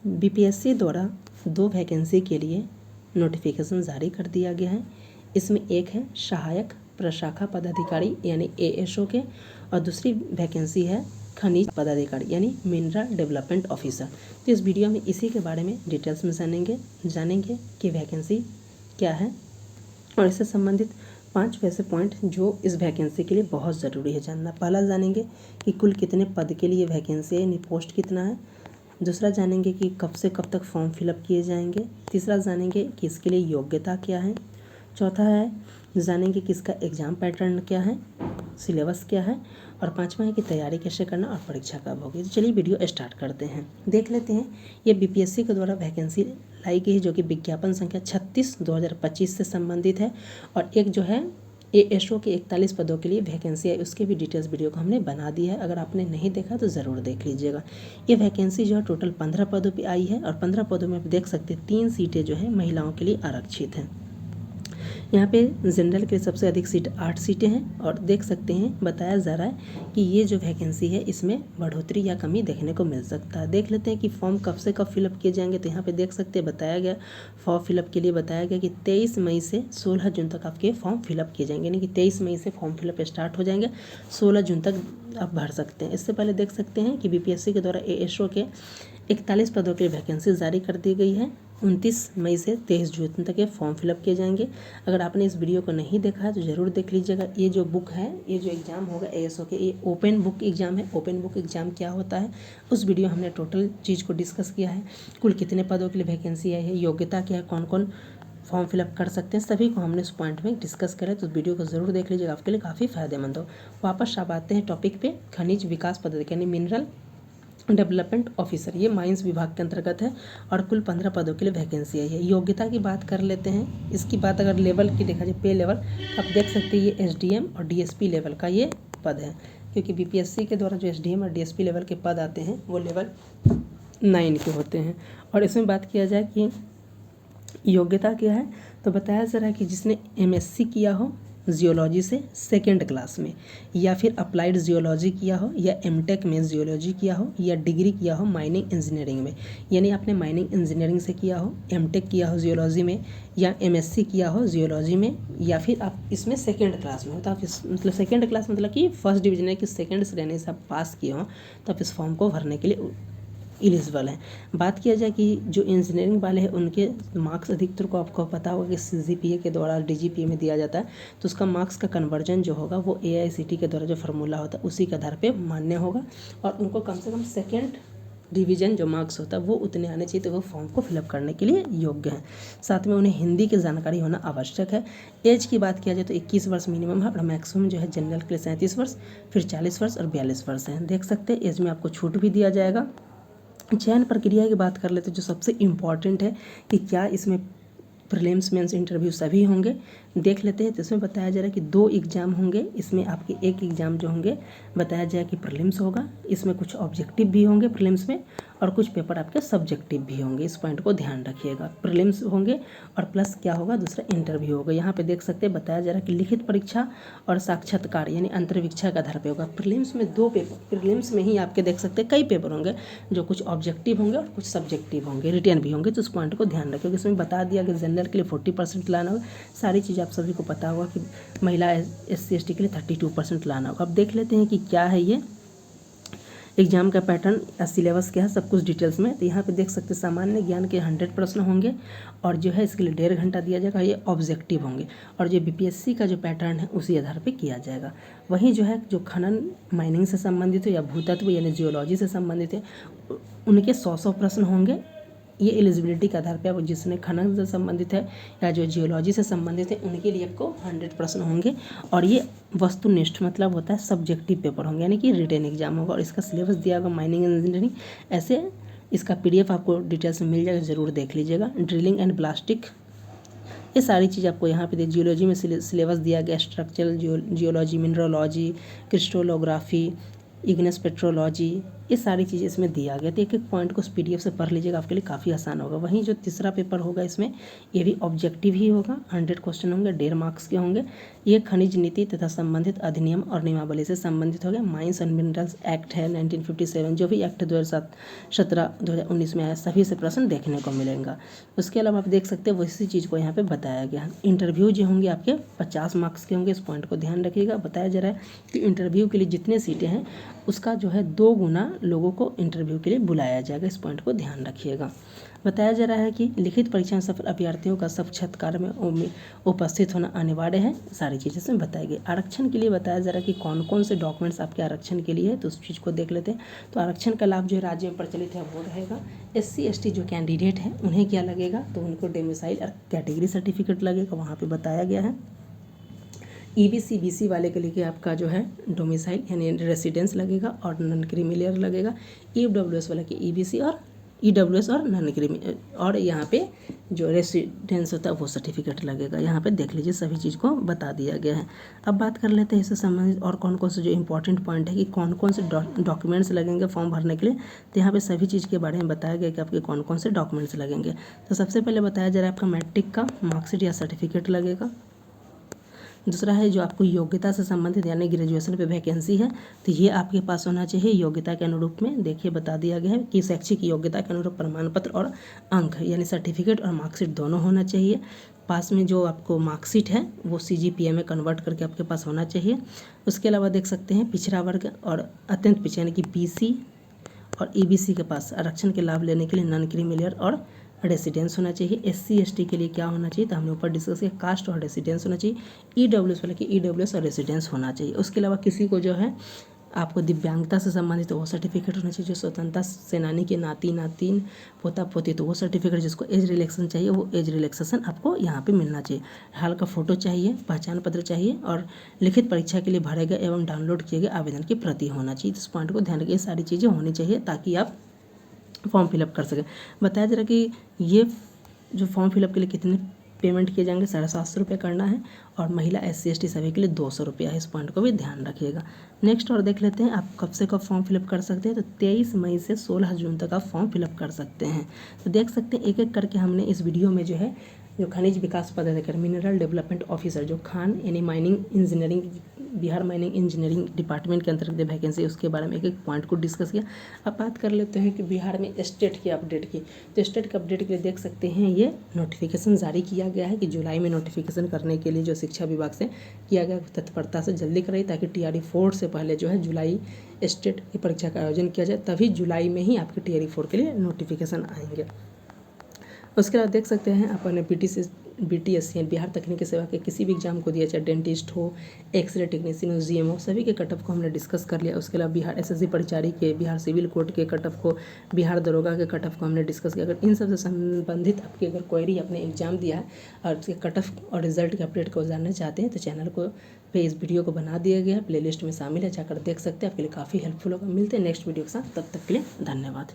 BPSC द्वारा 2 vacancy के लिए नोटिफिकेशन जारी कर दिया गया है। इसमें एक है सहायक प्रशाखा पदाधिकारी यानी एएसओ के, और दूसरी वैकेंसी है खनिज पदाधिकारी यानी मिनरल डेवलपमेंट ऑफिसर। तो इस वीडियो में इसी के बारे में डिटेल्स में जानेंगे कि वैकेंसी क्या है और इससे संबंधित 5 वैसे पॉइंट जो इस वैकेंसी के लिए बहुत ज़रूरी है जानना। पहला जानेंगे कि कुल कितने पद के लिए वैकेंसी है यानी पोस्ट कितना है। दूसरा जानेंगे कि कब से कब तक फॉर्म फिलअप किए जाएंगे। तीसरा जानेंगे कि इसके लिए योग्यता क्या है। चौथा है जानेंगे कि इसका एग्ज़ाम पैटर्न क्या है, सिलेबस क्या है, और पांचवा है कि तैयारी कैसे करना और परीक्षा कब होगी। तो चलिए वीडियो स्टार्ट करते हैं। देख लेते हैं ये बीपीएससी के द्वारा वैकेंसी लाई गई है जो कि विज्ञापन संख्या 36/2025 से संबंधित है, और एक जो है एएसओ के 41 पदों के लिए वैकेंसी है, उसके भी डिटेल्स वीडियो को हमने बना दी है। अगर आपने नहीं देखा तो ज़रूर देख लीजिएगा। ये वैकेंसी जो है टोटल 15 पदों पे आई है, और 15 पदों में आप देख सकते हैं 3 सीटें जो है महिलाओं के लिए आरक्षित हैं। यहाँ पे जनरल के लिए सबसे अधिक सीट 8 सीटें हैं, और देख सकते हैं बताया जा रहा है कि ये जो वैकेंसी है इसमें बढ़ोतरी या कमी देखने को मिल सकता है। देख लेते हैं कि फॉर्म कब से कब फिलअप किए जाएंगे। तो यहाँ पे देख सकते हैं बताया गया फॉर्म फिलअप के लिए बताया गया कि 23 मई से 16 जून तक आपके फॉर्म फिलअप किए जाएंगे, यानी कि 23 मई से फॉर्म फिलअप स्टार्ट हो जाएंगे, 16 जून तक आप भर सकते हैं। इससे पहले देख सकते हैं कि बीपीएससी के द्वारा एएसओ के 41 पदों के लिए वैकेंसी जारी कर दी गई है। 29 मई से 23 जून तक ये फॉर्म फिलअप किए जाएंगे। अगर आपने इस वीडियो को नहीं देखा है तो ज़रूर देख लीजिएगा। ये जो बुक है, ये जो एग्ज़ाम होगा एएसओ के, ये ओपन बुक एग्ज़ाम है। ओपन बुक एग्ज़ाम क्या होता है उस वीडियो हमने टोटल चीज़ को डिस्कस किया है। कुल कितने पदों के लिए वैकेंसी है, योग्यता क्या है, कौन कौन फॉर्म फिलअप कर सकते हैं, सभी को हमने उस पॉइंट में डिस्कस करा। तो वीडियो को ज़रूर देख लीजिएगा, आपके लिए काफ़ी फायदेमंद हो। वापस अब आते हैं टॉपिक पे। खनिज विकास पदाधिकारी यानी मिनरल डेवलपमेंट ऑफिसर, ये माइंस विभाग के अंतर्गत है, और कुल 15 पदों के लिए वैकेंसी आई है। योग्यता की बात कर लेते हैं। इसकी बात अगर लेवल की देखा जाए, पे लेवल, आप देख सकते हैं ये एसडीएम और डीएसपी लेवल का ये पद है, क्योंकि बीपीएससी के द्वारा जो एसडीएम और डीएसपी लेवल के पद आते हैं वो लेवल 9 के होते हैं। और इसमें बात किया जाए कि योग्यता क्या है, तो बताया जा रहा है कि जिसने एमएससी किया हो जियोलॉजी से 2nd क्लास में, या फिर अप्लाइड जियोलॉजी किया हो, या एमटेक में जियोलॉजी किया हो, या डिग्री किया हो माइनिंग इंजीनियरिंग में, यानी आपने माइनिंग इंजीनियरिंग से किया हो, एमटेक किया हो जियोलॉजी में, या एमएससी किया हो जियोलॉजी में, या फिर आप इसमें 2nd क्लास में हो। तो आप इस मतलब 2nd क्लास मतलब कि फर्स्ट डिवीजन है कि 2nd श्रेणी से आप पास किए हो, तो आप इस फॉर्म को भरने के लिए एलिजिबल हैं। बात किया जाए कि जो इंजीनियरिंग वाले हैं उनके मार्क्स अधिकतर को आपको पता होगा कि सीजीपीए के द्वारा डीजीपीए में दिया जाता है, तो उसका मार्क्स का कन्वर्जन जो होगा वो एआईसीटी के द्वारा जो फार्मूला होता है उसी के आधार पे मान्य होगा, और उनको कम से कम 2nd डिवीजन जो मार्क्स होता है वो उतने आने चाहिए, तो वो फॉर्म को फिलअप करने के लिए योग्य हैं। साथ में उन्हें हिंदी की जानकारी होना आवश्यक है। एज की बात किया जाए तो 21 वर्ष मिनिमम है, और मैक्सिमम जो है जनरल के लिए 37 वर्ष, फिर 40 वर्ष और 42 वर्ष हैं। देख सकते हैं एज में आपको छूट भी दिया जाएगा। चयन प्रक्रिया की बात कर लेते हैं, जो सबसे इम्पॉर्टेंट है कि क्या इसमें प्रीलिम्स मेंस इंटरव्यू सभी होंगे। देख लेते हैं। तो इसमें बताया जा रहा है कि 2 एग्ज़ाम होंगे। इसमें आपके एक एग्ज़ाम जो होंगे बताया जाए कि प्रीलिम्स होगा, इसमें कुछ ऑब्जेक्टिव भी होंगे प्रीलिम्स में, और कुछ पेपर आपके सब्जेक्टिव भी होंगे। इस पॉइंट को ध्यान रखिएगा। प्रीलिम्स होंगे और प्लस क्या होगा, दूसरा इंटरव्यू होगा। यहाँ पे देख सकते हैं बताया जा रहा है कि लिखित परीक्षा और साक्षात्कार यानी अंतर्वीक्षा के आधार पर होगा। प्रीलिम्स में 2 पेपर, प्रीलिम्स में ही आपके देख सकते हैं कई पेपर होंगे, जो कुछ ऑब्जेक्टिव होंगे और कुछ सब्जेक्टिव होंगे, रिटर्न भी होंगे। तो उस पॉइंट को ध्यान रखिएगा। इसमें बता दिया कि जनरल के लिए 40% लाना होगा। सारी चीज़ आप सभी को पता होगा कि महिला SC ST के लिए 32% लाना होगा। अब देख लेते हैं कि क्या है ये एग्जाम का पैटर्न या सिलेबस क्या है, सब कुछ डिटेल्स में। तो यहाँ पे देख सकते हैं सामान्य ज्ञान के 100 प्रश्न होंगे, और जो है इसके लिए 1.5 घंटा दिया जाएगा। ये ऑब्जेक्टिव होंगे, और जो बीपीएससी का जो पैटर्न है उसी आधार पे किया जाएगा। वहीं जो है जो खनन माइनिंग से संबंधित है या भूतत्व यानी जियोलॉजी से संबंधित है, उनके 100 प्रश्न होंगे। ये एलिजिबिलिटी के आधार पे अब जिसने खनन से संबंधित है या जो जियोलॉजी से संबंधित है उनके लिए आपको 100 प्रश्न होंगे, और ये वस्तुनिष्ठ मतलब होता है सब्जेक्टिव पेपर होंगे, यानी कि रिटन एग्जाम होगा। और इसका सिलेबस दिया होगा माइनिंग इंजीनियरिंग। ऐसे इसका PDF आपको डिटेल्स में मिल जाएगा, ज़रूर देख लीजिएगा। ड्रिलिंग एंड ब्लास्टिक, ये सारी चीज़ आपको यहाँ पे जियोलॉजी में सिलेबस दिया गया। Structural geology, mineralogy, crystallography, igneous petrology, ये सारी चीज़ें इसमें दिया गया। तो एक एक पॉइंट को PDF से पढ़ लीजिएगा, आपके लिए काफ़ी आसान होगा। वहीं जो तीसरा पेपर होगा इसमें ये भी ऑब्जेक्टिव ही होगा, 100 क्वेश्चन होंगे, 1.5 मार्क्स के होंगे। ये खनिज नीति तथा संबंधित अधिनियम और नियमावली से संबंधित हो गया। माइंस एंड मिनरल्स एक्ट है 1957, जो भी एक्ट 2017-2019 में आया, सभी से प्रश्न देखने को मिलेगा। उसके अलावा आप देख सकते हैं वैसी चीज़ को यहाँ पे बताया गया है। इंटरव्यू जो होंगे आपके 50 मार्क्स के होंगे, इस पॉइंट को ध्यान रखिएगा। बताया जा रहा है कि इंटरव्यू के लिए जितने सीटें हैं उसका जो है 2 गुना लोगों को इंटरव्यू के लिए बुलाया जाएगा, इस पॉइंट को ध्यान रखिएगा। बताया जा रहा है कि लिखित परीक्षा में सफल अभ्यर्थियों का साक्षात्कार में उपस्थित होना अनिवार्य है, सारी चीज़ें इसमें बताई गई। आरक्षण के लिए बताया जा रहा है कि कौन कौन से डॉक्यूमेंट्स आपके आरक्षण के लिए है, तो उस चीज़ को देख लेते हैं। तो आरक्षण का लाभ जो है राज्य में प्रचलित है वो रहेगा। SC ST जो कैंडिडेट हैं उन्हें क्या लगेगा, तो उनको डोमिसाइल और कैटेगरी सर्टिफिकेट लगेगा, वहाँ पर बताया गया है। EBC BC वाले के लिए आपका जो है डोमिसाइल यानी रेसिडेंस लगेगा और नॉन क्रीमी लगेगा। EWS वाले के EBC और EWS और नॉन क्रीमी, और यहाँ पे जो रेसिडेंस होता है वो सर्टिफिकेट लगेगा। यहाँ पे देख लीजिए सभी चीज़ को बता दिया गया है। अब बात कर लेते हैं इससे संबंधित और कौन कौन से जो इंपॉर्टेंट पॉइंट है कि कौन कौन से डॉक्यूमेंट्स लगेंगे फॉर्म भरने के लिए। तो यहाँ पे सभी चीज़ के बारे में बताया गया कि आपके कौन कौन से डॉक्यूमेंट्स लगेंगे। तो सबसे पहले बताया जा रहा है आपका मैट्रिक का मार्कशीट या सर्टिफिकेट लगेगा। दूसरा है जो आपको योग्यता से संबंधित यानी ग्रेजुएशन पे वैकेंसी है तो ये आपके पास होना चाहिए योग्यता के अनुरूप में। देखिए बता दिया गया है कि शैक्षिक योग्यता के अनुरूप प्रमाण पत्र और अंक यानी सर्टिफिकेट और मार्कशीट दोनों होना चाहिए। पास में जो आपको मार्कशीट है वो CGPA में कन्वर्ट करके आपके पास होना चाहिए। उसके अलावा देख सकते हैं पिछड़ा वर्ग और अत्यंत पिछड़ा यानी कि BC और EBC के पास आरक्षण के लाभ लेने के लिए नॉन क्रीमी लेयर और रेसिडेंस होना चाहिए। SC ST के लिए क्या होना चाहिए, तो हमने ऊपर डिस्कस किया, कास्ट और रेसिडेंस होना चाहिए। EWS वाले की EWS और रेसिडेंस होना चाहिए। उसके अलावा किसी को जो है आपको दिव्यांगता से संबंधित वो सर्टिफिकेट होना चाहिए। जो स्वतंत्रता सेनानी के नाती नातिन पोता पोती तो वो सर्टिफिकेट, जिसको एज रिलैक्सेशन चाहिए वो एज रिलैक्सेशन आपको यहाँ पे मिलना चाहिए। हाल का फोटो चाहिए, पहचान पत्र चाहिए और लिखित परीक्षा के लिए भरे गए एवं डाउनलोड किए गए आवेदन की प्रति होना चाहिए। इस पॉइंट को ध्यान रखिए, सारी चीज़ें होनी चाहिए ताकि आप फॉर्म फिलअप कर सकें। बताया जा रहा है कि ये जो फॉर्म फिलअप के लिए कितने पेमेंट किए जाएंगे, 750 रुपये करना है और महिला SC ST सभी के लिए 200 रुपया है। इस पॉइंट को भी ध्यान रखिएगा। नेक्स्ट और देख लेते हैं आप कब से कब फॉर्म फिलअप कर सकते हैं। तो 23 मई से 16 जून तक आप फॉर्म फिलअप कर सकते हैं। तो देख सकते हैं एक एक करके हमने इस वीडियो में जो है जो खनिज विकास पदाधिकारी मिनरल डेवलपमेंट ऑफिसर जो खान यानी mining engineering Bihar mining engineering department के अंतर्गत वैकेंसी उसके बारे में एक एक पॉइंट को डिस्कस किया। अब बात कर लेते हैं कि बिहार में स्टेट की अपडेट की। तो स्टेट के अपडेट के लिए देख सकते हैं ये नोटिफिकेशन जारी किया गया है कि जुलाई में नोटिफिकेशन करने के लिए जो शिक्षा विभाग से किया गया तत्परता से जल्दी कराई ताकि TRE 4 से पहले जो है जुलाई स्टेट की परीक्षा का आयोजन किया जाए, तभी जुलाई में ही आपके TRE 4 के लिए नोटिफिकेशन आएंगे। उसके बाद देख सकते हैं अपने BTSC बिहार तकनीकी सेवा के किसी भी एग्जाम को दिया, चाहे डेंटिस्ट हो, एक्सरे टेक्नीशियन हो, GM हो, सभी के कट ऑफ को हमने डिस्कस कर लिया। उसके अलावा बिहार SSC परिचारी के, बिहार सिविल कोर्ट के कट ऑफ को, बिहार दरोगा के कट ऑफ को हमने डिस्कस किया। अगर इन सबसे संबंधित आपकी अगर क्वेरी आपने एग्जाम दिया है और उसके कट ऑफ और रिजल्ट के अपडेट को जानना चाहते हैं तो चैनल को पे इस वीडियो को बना दिया गया है, प्लेलिस्ट में शामिल है, जाकर देख सकते हैं, आपके लिए काफ़ी हेल्पफुल होगा। मिलते हैं नेक्स्ट वीडियो के साथ, तब तक के लिए धन्यवाद।